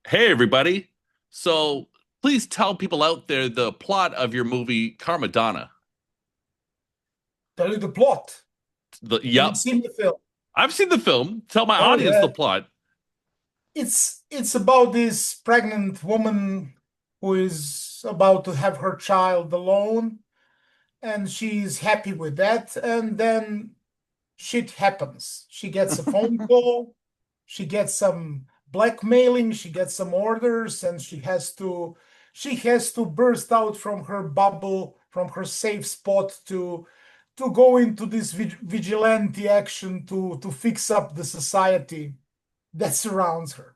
Hey, everybody. So please tell people out there the plot of your movie Karmadonna. Tell you the plot. Have you Yep, seen the film? I've seen the film. Tell my Oh audience the yeah. plot. It's about this pregnant woman who is about to have her child alone, and she's happy with that. And then shit happens. She gets a phone call, she gets some blackmailing, she gets some orders, and she has to burst out from her bubble, from her safe spot to go into this vigilante action to fix up the society that surrounds her.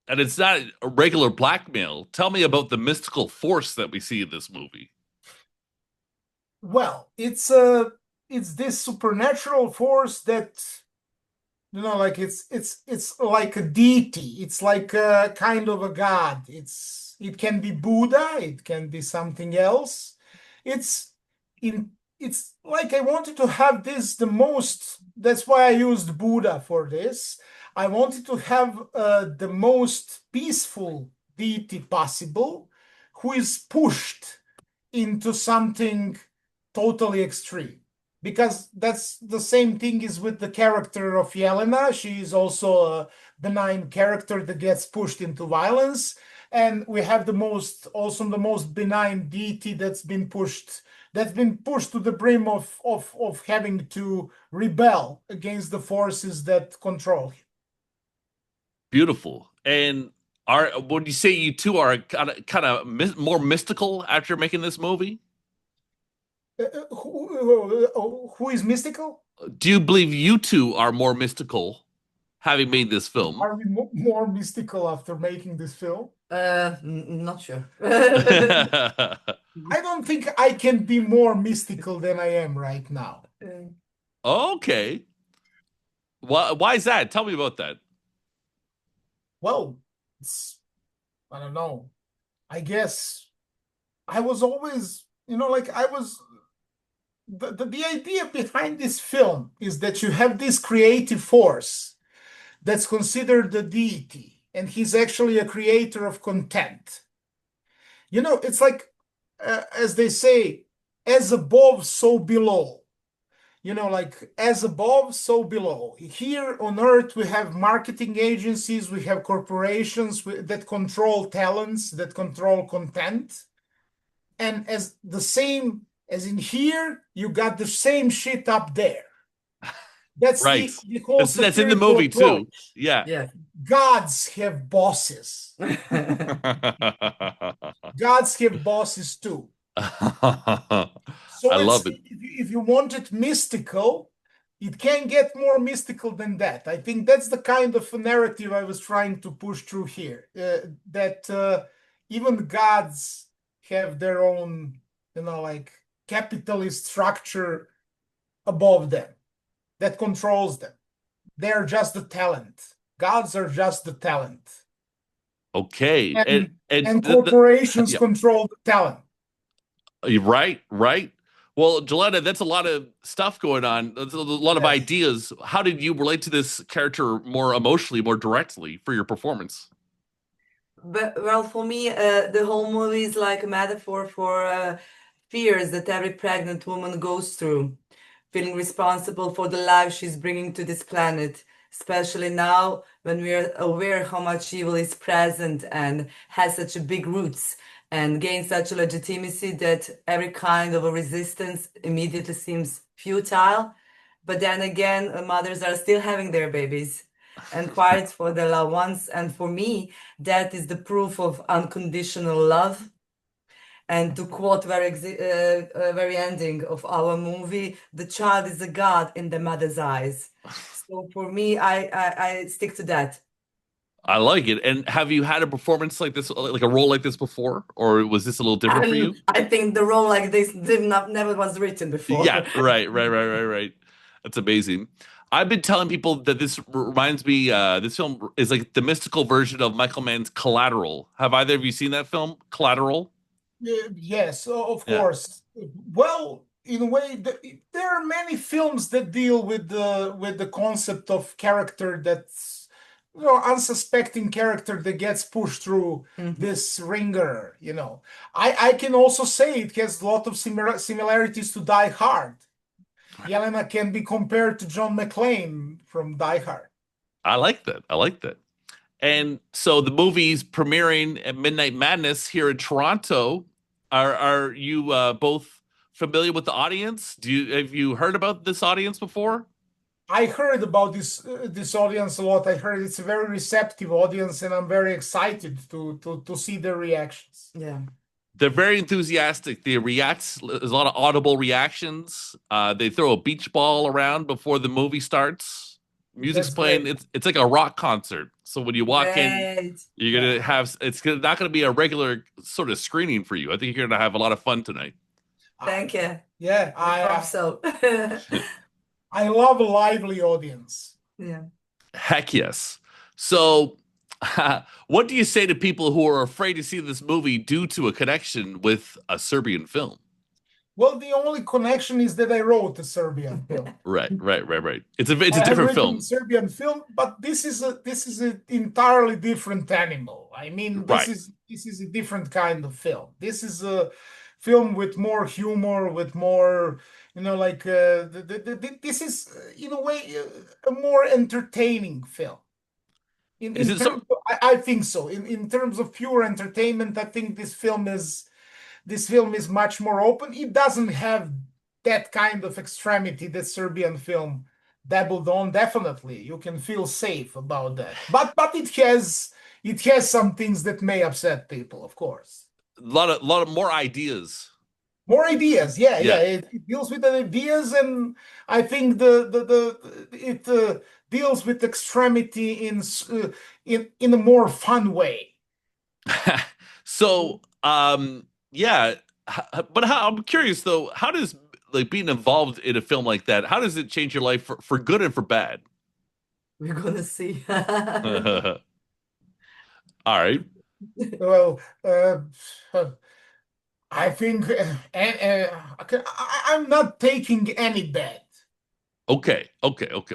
And it's not a regular blackmail. Tell me about the mystical force that we see in this movie. Well, it's this supernatural force that like it's like a deity. It's like a kind of a god. It can be Buddha, it can be something else. It's it's like I wanted to have this the most. That's why I used Buddha for this. I wanted to have the most peaceful deity possible, who is pushed into something totally extreme, because that's the same thing is with the character of Yelena. She is also a benign character that gets pushed into violence, and we have the most benign deity that's been pushed to the brim of having to rebel against the forces that control him. Beautiful. And are would you say you two are kind of more mystical after making this movie? Who is mystical? Do you believe you two are more mystical having made this film? Are we more mystical after making this film? Not sure. I don't think I can be more mystical than I am right now. Okay. Why is that? Tell me about that. Well, it's, I don't know. I guess I was always, like I was. The idea behind this film is that you have this creative force that's considered the deity, and he's actually a creator of content. It's like, as they say, as above, so below. Like as above, so below. Here on earth, we have marketing agencies, we have corporations that control talents, that control content. And as the same as in here, you got the same shit up there. That's Right. the whole That's in the satirical movie too. approach. Yeah. Yeah. Gods have bosses. Gods have bosses too. I So love it. if you want it mystical, it can't get more mystical than that. I think that's the kind of narrative I was trying to push through here. That even gods have their own, like capitalist structure above them that controls them. They're just the talent. Gods are just the talent, Okay. And and corporations yeah, control the talent. right, right. Well, Jelena, that's a lot of stuff going on. That's a lot of Yes. ideas. How did you relate to this character more emotionally, more directly for your performance? But well, for me, the whole movie is like a metaphor for fears that every pregnant woman goes through, feeling responsible for the life she's bringing to this planet, especially now when we are aware how much evil is present and has such a big roots and gains such a legitimacy that every kind of a resistance immediately seems futile. But then again, mothers are still having their babies and fight for their loved ones. And for me, that is the proof of unconditional love. And to quote very ending of our movie, the child is a god in the mother's eyes. So for me, I stick to that. I like it. And have you had a performance like this, like a role like this before, or was this a little different for And you? I think the role like this did not never was written Yeah, before. right. That's amazing. I've been telling people that this reminds me, this film is like the mystical version of Michael Mann's Collateral. Have either of you seen that film, Collateral? Yes, of Yeah. course. Well, in a way, there are many films that deal with the concept of character that's unsuspecting character that gets pushed through Mhm. this ringer. I can also say it has a lot of similarities to Die Hard. Jelena can be compared to John McClane from Die Hard. I like that. I like that. And so the movie's premiering at Midnight Madness here in Toronto. Are you both familiar with the audience? Have you heard about this audience before? I heard about this audience a lot. I heard it's a very receptive audience, and I'm very excited to see their reactions. Yeah. They're very enthusiastic. They react. There's a lot of audible reactions. They throw a beach ball around before the movie starts. Music's That's playing. great. It's like a rock concert. So when you walk in, Great. you're Yeah. gonna have. Not gonna be a regular sort of screening for you. I think you're gonna have a lot of fun tonight. Thank you. Yeah, I hope so. I love a lively audience. Yeah. Heck yes. So, what do you say to people who are afraid to see this movie due to a connection with a Serbian film? Well, the only connection is that I wrote a Serbian film. Right. It's a I have different written film. a Serbian film, but this is an entirely different animal. I mean, Right. this is a different kind of film. This is a film with more humor, with more, this is in a way a more entertaining film. Is In it so? terms of, I think so. In terms of pure entertainment, I think this film is much more open. It doesn't have that kind of extremity that Serbian film dabbled on. Definitely, you can feel safe about that. But it has some things that may upset people, of course. A lot of more ideas. More ideas, yeah. Yeah. It deals with the ideas, and I think it deals with extremity in a more fun way. So, yeah. But I'm curious though. How does like being involved in a film like that? How does it change your life for good and for bad? We're gonna see. All right. Well, I think, I'm not taking any bet. Okay.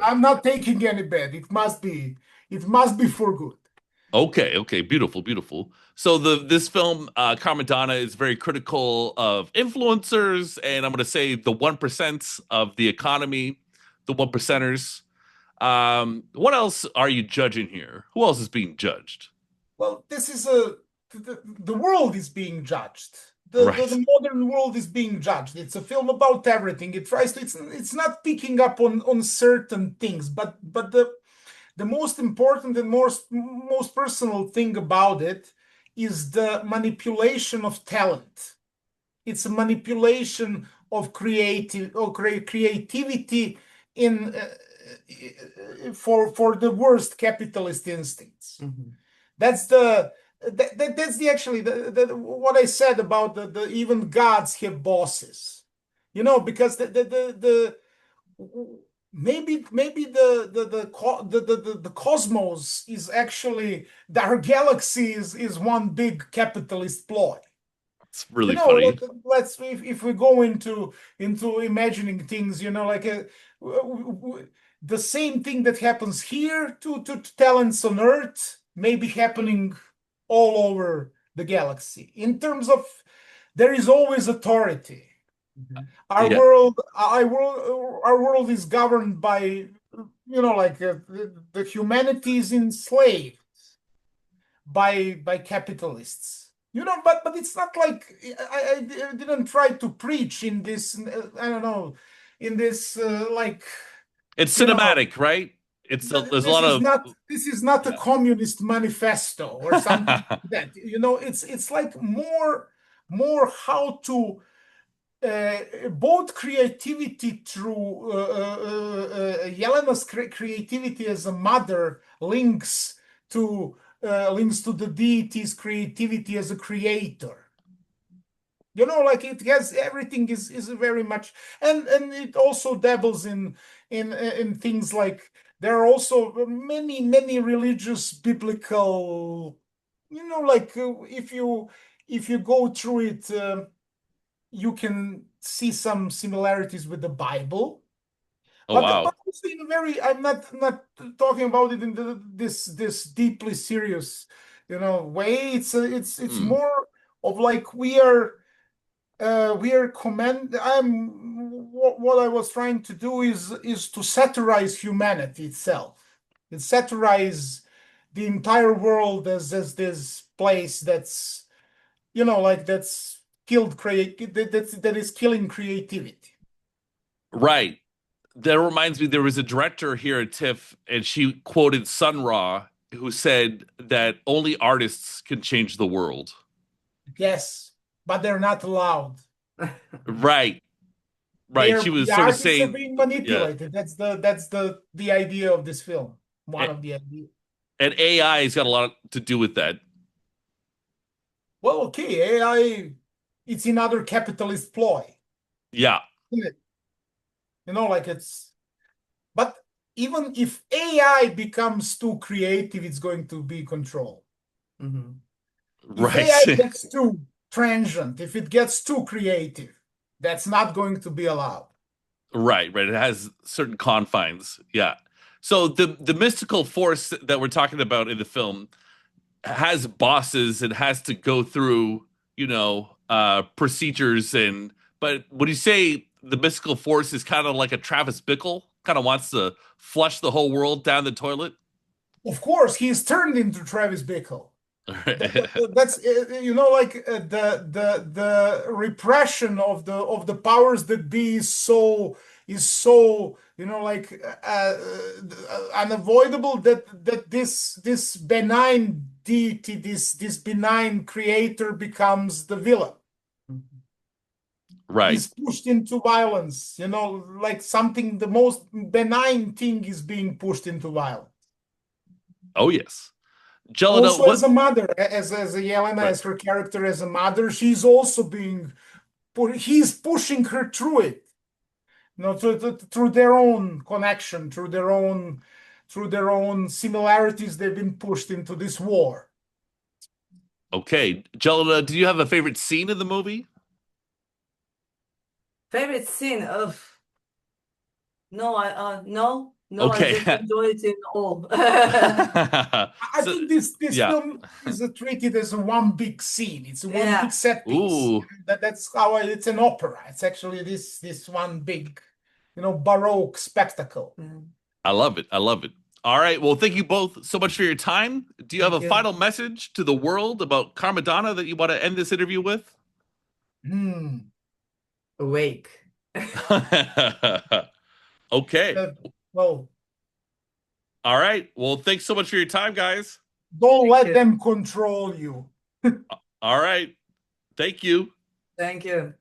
I'm not taking any bet. It must be for good. Okay, beautiful. So this film, Karmadonna, is very critical of influencers, and I'm going to say the 1% of the economy, the one percenters. What else are you judging here? Who else is being judged? Well, the world is being judged. Right. The modern world is being judged. It's a film about everything. It tries to. It's not picking up on certain things, but the most important and most personal thing about it is the manipulation of talent. It's a manipulation of creativity in for the worst capitalist instincts. Mhm. That's the actually what I said about the even gods have bosses, because the maybe the cosmos is actually our galaxy is one big capitalist ploy. It's really funny. Let's if we go into imagining things, the same thing that happens here to talents on Earth may be happening all over the galaxy. In terms of there is always authority. Mhm. Yeah. Our world is governed by, the humanity is enslaved by capitalists. But it's not like I didn't try to preach in this. I don't know, in this like It's you know cinematic, right? There's a this lot is of not a yeah. communist manifesto or something like that. It's like more how to both creativity through Yelena's creativity as a mother links to the deity's creativity as a creator. Like it has everything is very much, and it also dabbles in things like there are also many religious biblical, like if you go through it. You can see some similarities with the Bible. Oh But wow. also in a very, I'm not talking about it in this deeply serious, way. It's Mm. more of like we are commend. What I was trying to do is to satirize humanity itself. It satirize the entire world as this place that's like that's killed create that is killing creativity. Right. That reminds me, there was a director here at TIFF, and she quoted Sun Ra, who said that only artists can change the world. Yes, but they're not allowed. Right. Right. She The was sort of artists are saying, being yeah. manipulated. That's the idea of this film. One A- of the ideas. And AI has got a lot to do with that. Well, okay, AI, it's another capitalist ploy, Yeah. isn't it? Like but even if AI becomes too creative, it's going to be controlled. Mhm. If Right. AI gets too transient, if it gets too creative, that's not going to be allowed. Right. Right. It has certain confines. Yeah. So the mystical force that we're talking about in the film has bosses and has to go through, procedures, and but would you say the mystical force is kind of like a Travis Bickle, kind of wants to flush the whole world down the toilet? Of course, he's turned into Travis Bickle. That's like the repression of the powers that be is so like unavoidable that this benign deity, this benign creator becomes the villain. Right. He's pushed into violence, like something, the most benign thing is being pushed into violence. Oh yes. Jelena, Also, as what? a mother, as a Yelena, Right. as her character as a mother, she's also he's pushing her through it, through their own connection, through their own similarities. They've been pushed into this war. Okay. Jelena, do you have a favorite scene in the movie? Favorite scene of no, I Okay. just enjoy it in all. I So, think this yeah. film is treated as a one big scene. It's a one big Yeah. set piece. Ooh, That's how it's an opera. It's actually this one big, baroque spectacle. Mm. I love it. I love it. All right. Well, thank you both so much for your time. Do you have Thank a you. final message to the world about Karmadonna that you want to end this interview with? Hmm. Awake. Okay. Well, All right. Well, thanks so much for your time, guys. don't Thank let you. them control you. All right. Thank you. Thank you.